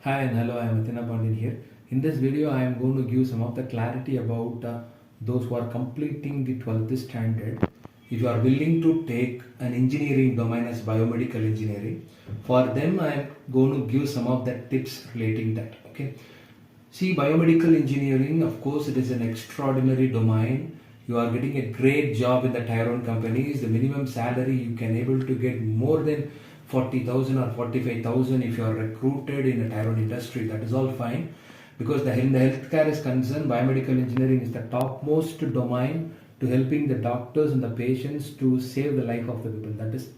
Hi and hello, I am ATHEENAPANDIAN here. In this video, I am going to give some of the clarity about those who are completing the 12th standard. If you are willing to take an engineering domain as biomedical engineering, for them I am going to give some of the tips relating that. Okay. See, biomedical engineering, of course, it is an extraordinary domain. You are getting a great job in the tier 1 companies. The minimum salary you can able to get more than 40,000 or 45,000 if you are recruited in a tier 1 industry. That is all fine, because in the healthcare is concerned, biomedical engineering is the topmost domain to helping the doctors and the patients to save the life of the people. That is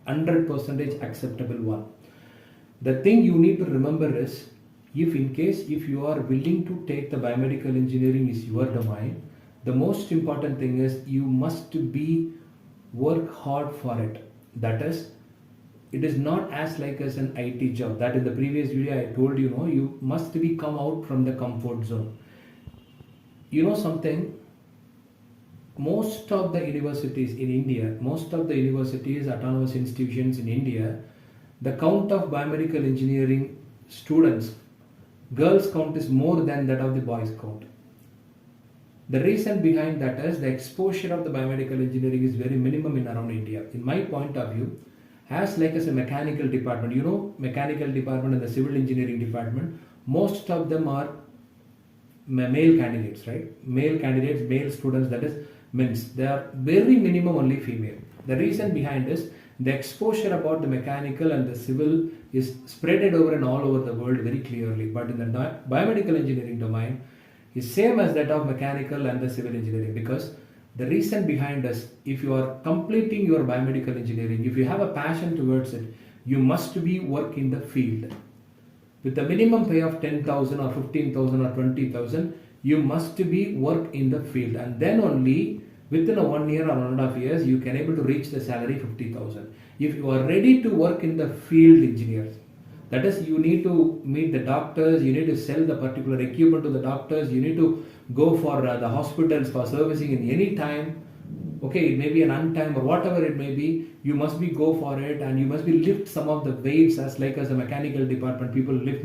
100% acceptable one. The thing you need to remember is, if you are willing to take the biomedical engineering is your domain, the most important thing is you must be work hard for it. That is, it is not as like as an IT job. That in the previous video I told you, you must be come out from the comfort zone. You know something, most of the universities in India, most of the universities, autonomous institutions in India, the count of biomedical engineering students, girls count is more than that of the boys count. The reason behind that is the exposure of the biomedical engineering is very minimum in around India. In my point of view, as like as a mechanical department, mechanical department and the civil engineering department, most of them are male candidates, right? Male candidates, male students, that is means they are very minimum only female. The reason behind is the exposure about the mechanical and the civil is spreaded over and all over the world very clearly, but in the biomedical engineering domain is same as that of mechanical and the civil engineering. Because the reason behind is, if you are completing your biomedical engineering, if you have a passion towards it, you must be work in the field. With the minimum pay of 10,000 or 15,000 or 20,000, you must be work in the field, and then only within a 1 year or 1.5 years you can able to reach the salary 50,000. If you are ready to work in the field engineers, that is, you need to meet the doctors, you need to sell the particular equipment to the doctors, you need to go for the hospitals for servicing in any time. Okay, it may be an untime or whatever it may be, you must be go for it, and you must be lift some of the weights as like as a mechanical department people lift,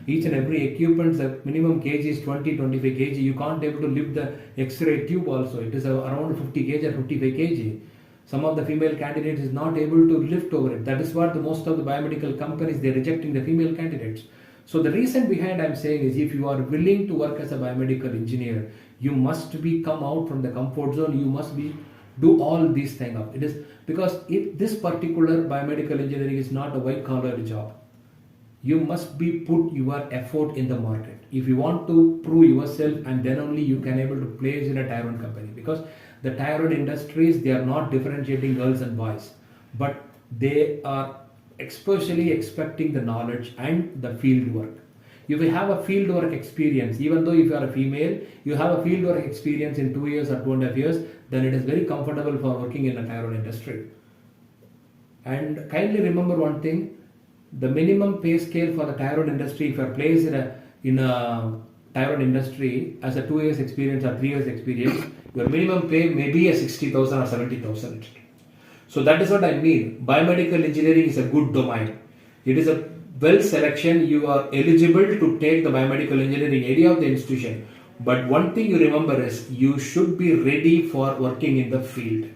each and every equipment, the minimum kg is 20-25 kg. You can't able to lift the X-ray tube also, it is around 50 kg or 55 kg. Some of the female candidates is not able to lift over it. That is what the most of the biomedical companies, they are rejecting the female candidates. So the reason behind I'm saying is, if you are willing to work as a biomedical engineer, you must be come out from the comfort zone. You must be do all these things up. It is because if this particular biomedical engineering is not a white collar job, you must be put your effort in the market. If you want to prove yourself, and then only you can able to place in a tier 1 company, because the tier 1 industries, they are not differentiating girls and boys, but they are especially expecting the knowledge and the field work. If you have a field work experience, even though if you are a female, you have a field work experience in 2 years or 2.5 years, then it is very comfortable for working in a tier 1 industry. And kindly remember one thing, the minimum pay scale for the tier 1 industry, if you are placed in a tier 1 industry as a 2 years experience or 3 years experience, your minimum pay may be a 60,000 or 70,000. So that is what I mean. Biomedical engineering is a good domain. It is a well selection. You are eligible to take the biomedical engineering area of the institution. But one thing you remember is, you should be ready for working in the field.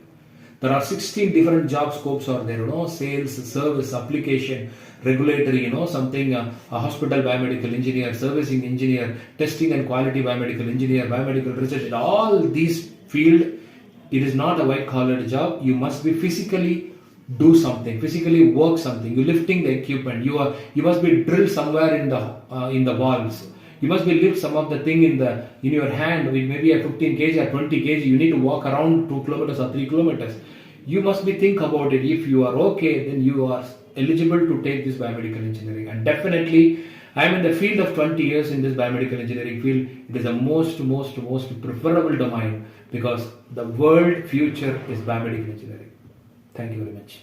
There are 16 different job scopes are there, sales, service, application, regulatory, something, a hospital biomedical engineer, servicing engineer, testing and quality biomedical engineer, biomedical research. In all these field, it is not a white collar job. You must be physically do something, physically work something. You lifting the equipment. You must be drilled somewhere in the walls. You must be lift some of the thing in your hand. It may be a 15 kg or 20 kg. You need to walk around 2 kilometers or 3 kilometers. You must be think about it. If you are okay, then you are eligible to take this biomedical engineering. And definitely, I am in the field of 20 years in this biomedical engineering field. It is the most preferable domain, because the world future is biomedical engineering. Thank you very much.